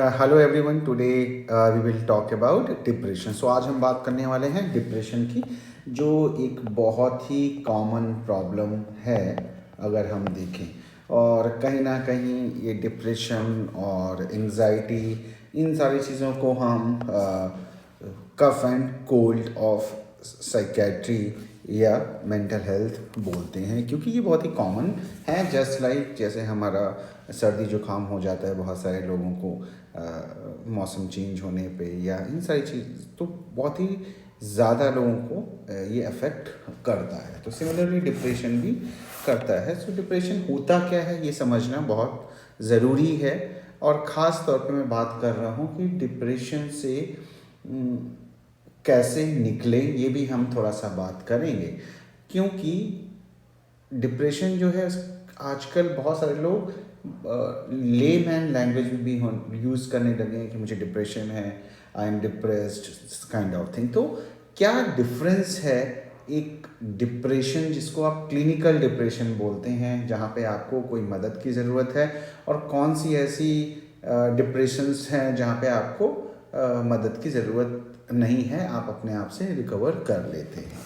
Hello everyone, today we will talk about depression. So आज हम बात करने वाले हैं डिप्रेशन की, जो एक बहुत ही कॉमन प्रॉब्लम है अगर हम देखें। और कहीं ना कहीं ये डिप्रेशन और एंजाइटी, इन सारी चीज़ों को हम cough and cold of psychiatry या मेंटल हेल्थ बोलते हैं, क्योंकि ये बहुत ही कॉमन है। जस्ट लाइक जैसे हमारा सर्दी जुकाम हो जाता है बहुत सारे लोगों को मौसम चेंज होने पे, या इन सारी चीज़ तो बहुत ही ज़्यादा लोगों को ये अफेक्ट करता है। तो सिमिलरली डिप्रेशन भी करता है। सो डिप्रेशन होता क्या है ये समझना बहुत ज़रूरी है। और ख़ास तौर पे मैं बात कर रहा हूँ कि डिप्रेशन से कैसे निकले, ये भी हम थोड़ा सा बात करेंगे। क्योंकि डिप्रेशन जो है आजकल बहुत सारे लोग ले मैन लैंग्वेज में भी यूज़ करने लगे हैं कि मुझे डिप्रेशन है, I am depressed kind of thing. तो क्या डिफरेंस है एक डिप्रेशन जिसको आप क्लिनिकल डिप्रेशन बोलते हैं, जहाँ पे आपको कोई मदद की ज़रूरत है, और कौन सी ऐसी डिप्रेशंस हैं जहाँ पे आपको मदद की ज़रूरत नहीं है, आप अपने आप से रिकवर कर लेते हैं।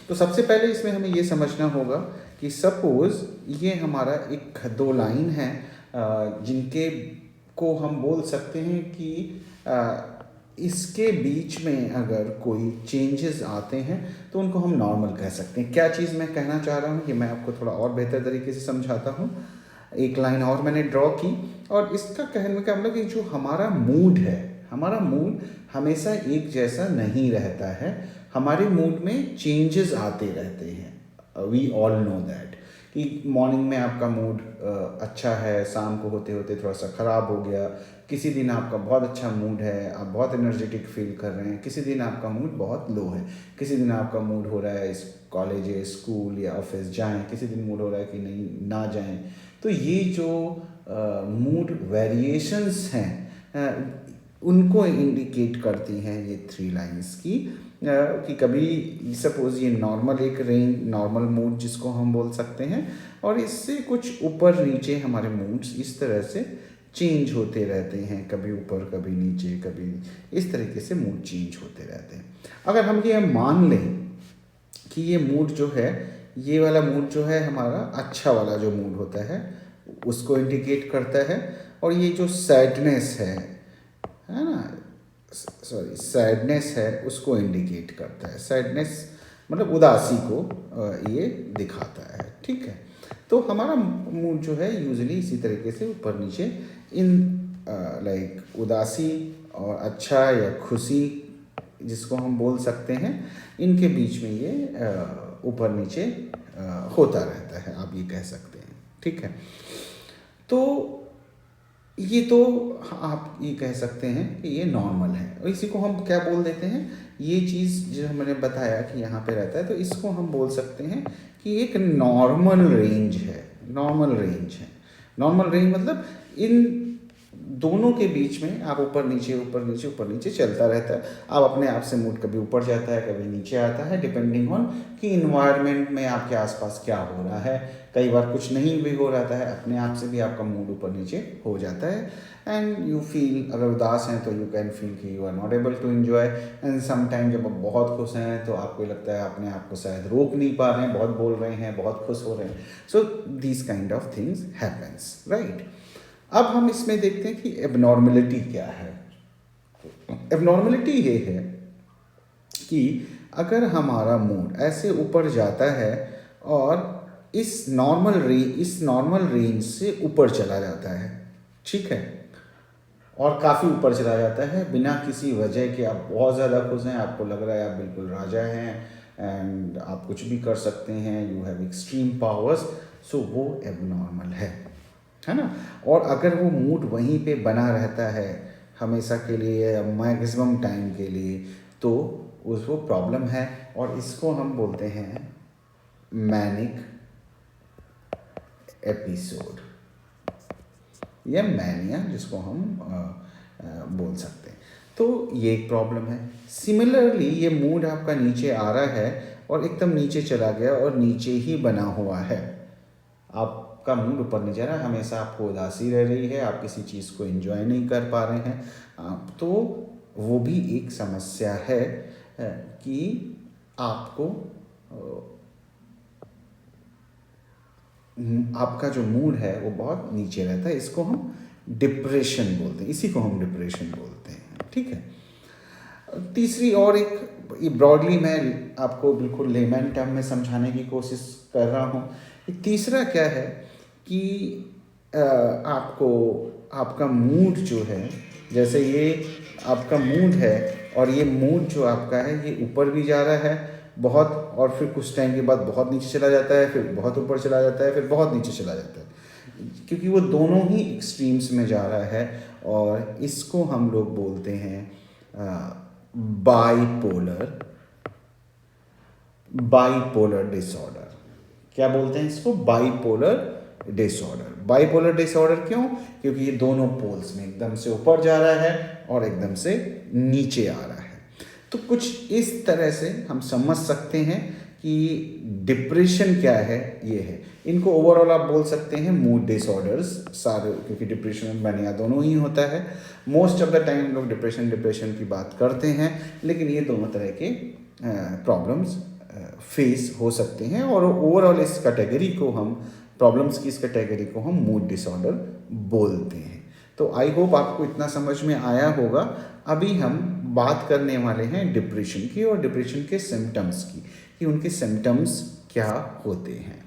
तो सबसे पहले इसमें हमें ये समझना होगा कि सपोज़ ये हमारा एक दो लाइन है जिनके को हम बोल सकते हैं कि इसके बीच में अगर कोई चेंजेस आते हैं तो उनको हम नॉर्मल कह सकते हैं। क्या चीज़ मैं कहना चाह रहा हूँ कि मैं आपको थोड़ा और बेहतर तरीके से समझाता हूँ। एक लाइन और मैंने ड्रॉ की, और इसका कहने का मतलब कि जो हमारा मूड है, हमारा मूड हमेशा एक जैसा नहीं रहता है। हमारे मूड में चेंजेस आते रहते हैं। वी ऑल नो दैट कि मॉर्निंग में आपका मूड अच्छा है, शाम को होते होते थोड़ा सा ख़राब हो गया। किसी दिन आपका बहुत अच्छा मूड है, आप बहुत एनर्जेटिक फील कर रहे हैं। किसी दिन आपका मूड बहुत लो है। किसी दिन आपका मूड हो रहा है इस कॉलेज या स्कूल या ऑफिस जाएं, किसी दिन मूड हो रहा है कि नहीं ना जाएं। तो ये जो मूड वेरिएशंस हैं उनको इंडिकेट करती हैं ये थ्री लाइंस की, कि कभी सपोज़ ये नॉर्मल एक रेंज, नॉर्मल मूड जिसको हम बोल सकते हैं, और इससे कुछ ऊपर नीचे हमारे मूड्स इस तरह से चेंज होते रहते हैं। कभी ऊपर कभी नीचे, कभी इस तरीके से मूड चेंज होते रहते हैं। अगर हम ये मान लें कि ये मूड जो है, ये वाला मूड जो है हमारा अच्छा वाला जो मूड होता है उसको इंडिकेट करता है, और ये जो सैडनेस है ना, सॉरी सैडनेस है, उसको इंडिकेट करता है। सैडनेस मतलब उदासी को ये दिखाता है। ठीक है, तो हमारा मूड जो है यूजुअली इसी तरीके से ऊपर नीचे इन लाइक उदासी और अच्छा या खुशी जिसको हम बोल सकते हैं, इनके बीच में ये ऊपर नीचे होता रहता है, आप ये कह सकते हैं। ठीक है, तो ये तो आप ये कह सकते हैं कि ये नॉर्मल है। और इसी को हम क्या बोल देते हैं, ये चीज़ जो मैंने बताया कि यहाँ पे रहता है, तो इसको हम बोल सकते हैं कि एक नॉर्मल रेंज है। नॉर्मल रेंज है, नॉर्मल रेंज मतलब इन दोनों के बीच में आप ऊपर नीचे ऊपर नीचे ऊपर नीचे चलता रहता है। आप अपने आप से मूड कभी ऊपर जाता है कभी नीचे आता है, डिपेंडिंग ऑन कि इन्वायरमेंट में आपके आसपास क्या हो रहा है। कई बार कुछ नहीं भी हो रहा है, अपने आप से भी आपका मूड ऊपर नीचे हो जाता है। एंड यू फील, अगर उदास हैं तो यू कैन फील कि you are not able to enjoy. And sometime जब आप बहुत खुश हैं तो आपको लगता है अपने आप को शायद रोक नहीं पा रहे हैं, बहुत बोल रहे हैं, बहुत खुश हो रहे हैं। So these kind of things happens, right. अब हम इसमें देखते हैं कि एबनॉर्मलिटी क्या है। एबनॉर्मलिटी ये है कि अगर हमारा मूड ऐसे ऊपर जाता है और इस नॉर्मल रेंज से ऊपर चला जाता है, ठीक है, और काफ़ी ऊपर चला जाता है बिना किसी वजह के, आप बहुत ज़्यादा खुश हैं, आपको लग रहा है आप बिल्कुल राजा हैं एंड आप कुछ भी कर सकते हैं, यू हैव एक्सट्रीम पावर्स, सो वो एबनॉर्मल है ना। और अगर वो मूड वहीं पे बना रहता है हमेशा के लिए या मैक्सिमम टाइम के लिए, तो उसको प्रॉब्लम है, और इसको हम बोलते हैं मैनिक एपिसोड या मैनिया, जिसको हम बोल सकते हैं। तो ये एक प्रॉब्लम है। सिमिलरली ये मूड आपका नीचे आ रहा है और एकदम नीचे चला गया और नीचे ही बना हुआ है, आप आपका मूड ऊपर नहीं जा रहा, हमेशा आपको उदासी रह रही है, आप किसी चीज़ को एंजॉय नहीं कर पा रहे हैं, तो वो भी एक समस्या है कि आपको आपका जो मूड है वो बहुत नीचे रहता है। इसको हम डिप्रेशन बोलते हैं, इसी को हम डिप्रेशन बोलते हैं, ठीक है। तीसरी और एक, ये ब्रॉडली मैं आपको बिल्कुल लेमैन टर्म में समझाने की कोशिश कर रहा हूँ। तीसरा क्या है कि आपको आपका मूड जो है, जैसे ये आपका मूड है और ये मूड जो आपका है ये ऊपर भी जा रहा है बहुत, और फिर कुछ टाइम के बाद बहुत नीचे चला जाता है, फिर बहुत ऊपर चला जाता है, फिर बहुत नीचे चला जाता है, क्योंकि वो दोनों ही एक्सट्रीम्स में जा रहा है। और इसको हम लोग बोलते हैं बाईपोलर डिसऑर्डर। क्या बोलते हैं इसको? Bipolar disorder. बाईपोलर डिसऑर्डर क्यों? क्योंकि ये दोनों पोल्स में एकदम से ऊपर जा रहा है और एकदम से नीचे आ रहा है। तो कुछ इस तरह से हम समझ सकते हैं कि डिप्रेशन क्या है, ये है। इनको ओवरऑल आप बोल सकते हैं मूड डिसऑर्डर्स सारे, क्योंकि डिप्रेशन में मैनिया दोनों ही होता है। मोस्ट ऑफ द टाइम लोग डिप्रेशन की बात करते हैं, लेकिन ये दोनों तरह के प्रॉब्लम्स फेस हो सकते हैं, और ओवरऑल इस कैटेगरी को हम प्रॉब्लम्स की इस कैटेगरी को हम मूड डिसऑर्डर बोलते हैं। तो आई होप आपको इतना समझ में आया होगा। अभी हम बात करने वाले हैं डिप्रेशन की और डिप्रेशन के सिम्टम्स की, कि उनके सिम्टम्स क्या होते हैं।